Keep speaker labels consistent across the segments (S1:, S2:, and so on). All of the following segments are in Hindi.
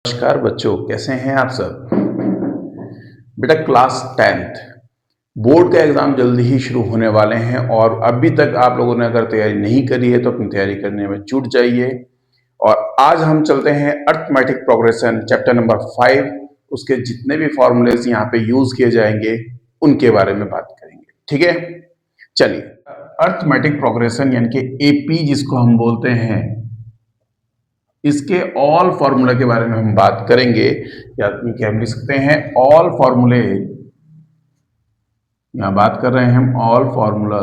S1: नमस्कार बच्चों, कैसे हैं आप सब। बेटा क्लास 10th बोर्ड का एग्जाम जल्दी ही शुरू होने वाले हैं और अभी तक आप लोगों ने अगर तैयारी नहीं करी है तो अपनी तैयारी करने में जुट जाइए। और आज हम चलते हैं अर्थमेटिक प्रोग्रेशन चैप्टर नंबर 5। उसके जितने भी फॉर्मूलेज यहाँ पे यूज किए जाएंगे उनके बारे में बात करेंगे। ठीक है, चलिए। अर्थमेटिक प्रोग्रेशन यानी कि एपी जिसको हम बोलते हैं, इसके ऑल फॉर्मूला के बारे में हम बात करेंगे। या क्या हम लिख सकते हैं ऑल फॉर्मूले, यहां बात कर रहे हैं हम ऑल फॉर्मूला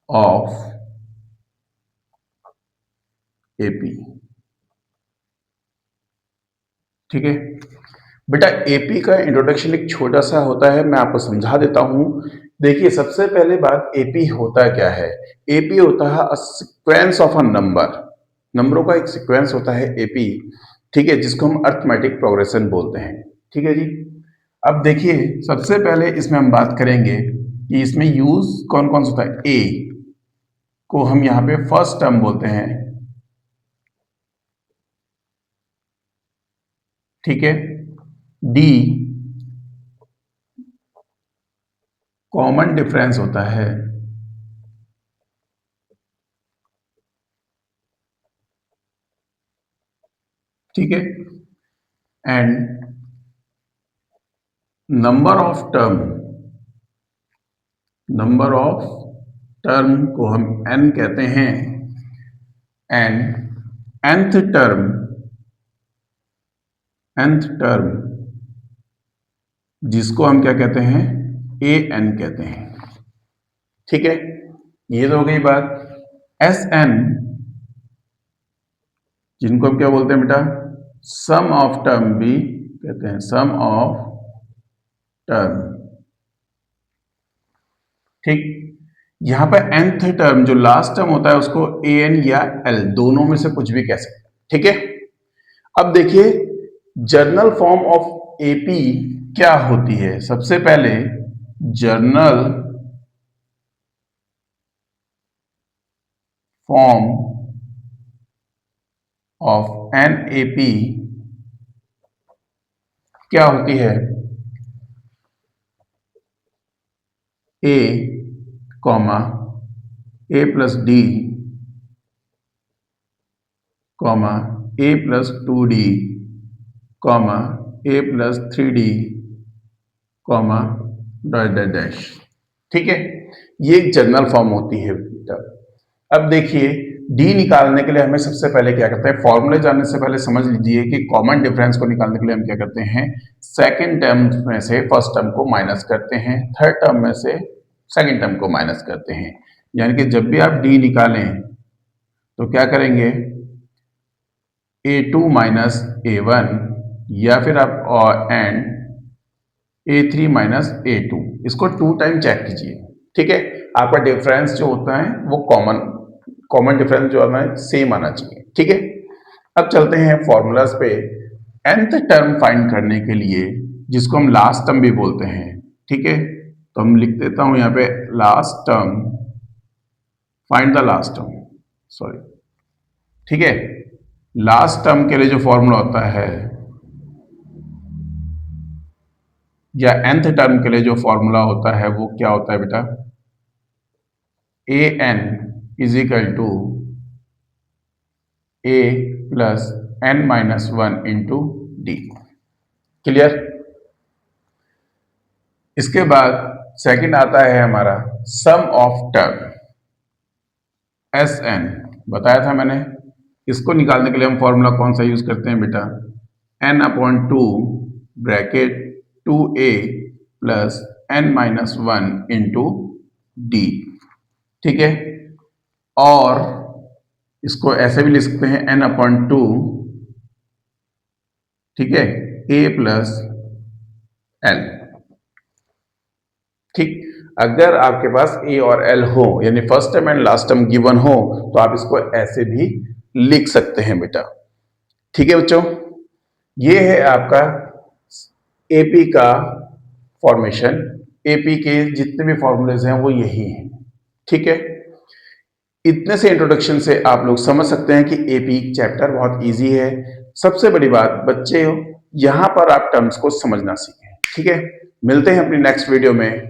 S1: ऑफ एपी। ठीक है बेटा, एपी का इंट्रोडक्शन एक छोटा सा होता है, मैं आपको समझा देता हूं। देखिए, सबसे पहले बात, एपी होता क्या है। एपी होता है सीक्वेंस ऑफ अ नंबर, नंबरों का एक सीक्वेंस होता है एपी। ठीक है, जिसको हम अर्थमेटिक प्रोग्रेशन बोलते हैं। ठीक है जी। अब देखिए, सबसे पहले इसमें हम बात करेंगे कि इसमें यूज कौन कौन सा होता है। ए को हम यहां पे फर्स्ट टर्म बोलते हैं। ठीक है, डी कॉमन डिफरेंस होता है। ठीक है, एंड नंबर ऑफ टर्म को हम n कहते हैं। एंड nth टर्म जिसको हम क्या कहते हैं, an कहते हैं। ठीक है, ये तो हो गई बात। Sn जिनको हम क्या बोलते हैं बेटा, सम ऑफ टर्म भी कहते हैं, सम ऑफ टर्म। ठीक, यहां पर nth टर्म जो लास्ट टर्म होता है उसको an या l दोनों में से कुछ भी कह सकते हैं। ठीक है, अब देखिए जर्नल फॉर्म ऑफ एपी क्या होती है। सबसे पहले general form of an AP क्या होती है। A comma a plus d comma a plus 2d comma a plus 3d comma dash dash dash. ठीक है, ये एक जनरल फॉर्म होती है। अब देखिए, डी निकालने के लिए हमें सबसे पहले क्या करते हैं, फॉर्मूले जानने से पहले समझ लीजिए कि कॉमन डिफरेंस को निकालने के लिए हम क्या करते हैं, सेकंड टर्म में से फर्स्ट टर्म को माइनस करते हैं, थर्ड टर्म में से सेकंड टर्म को माइनस करते हैं। यानी कि जब भी आप डी निकालें तो क्या करेंगे, a2 माइनस a1, या फिर आप और एंड a3 माइनस a2, इसको 2 टाइम चेक कीजिए। ठीक है, आपका डिफरेंस जो होता है वो कॉमन डिफरेंस जो है सेम आना चाहिए। ठीक है, अब चलते हैं फॉर्मूलाज पे। nth टर्म फाइंड करने के लिए, जिसको हम लास्ट टर्म भी बोलते हैं। ठीक है, तो हम लिख देता हूं यहां पे last term, find the last term, sorry. ठीक है, लास्ट टर्म के लिए जो फॉर्मूला होता है, या nth टर्म के लिए जो फॉर्मूला होता है वो क्या होता है बेटा, an is equal to a plus n minus 1 into D. Clear. इसके बाद सेकंड आता है हमारा सम ऑफ टर्म, Sn बताया था मैंने। इसको निकालने के लिए हम फॉर्मूला कौन सा यूज करते हैं बेटा, n upon 2 bracket 2a plus n minus 1 into D. ठीक है, और इसको ऐसे भी लिख सकते हैं n अपॉन 2, ठीक है, a प्लस l। ठीक, अगर आपके पास a और l हो, यानी first term and last term given हो, तो आप इसको ऐसे भी लिख सकते हैं बेटा। ठीक है बच्चों, ये है आपका एपी का फॉर्मेशन। एपी के जितने भी फॉर्मूलेज हैं वो यही हैं। ठीक है, इतने से इंट्रोडक्शन से आप लोग समझ सकते हैं कि एपी चैप्टर बहुत इजी है। सबसे बड़ी बात बच्चे, यहाँ पर आप टर्म्स को समझना सीखें। ठीक है, मिलते हैं अपनी नेक्स्ट वीडियो में।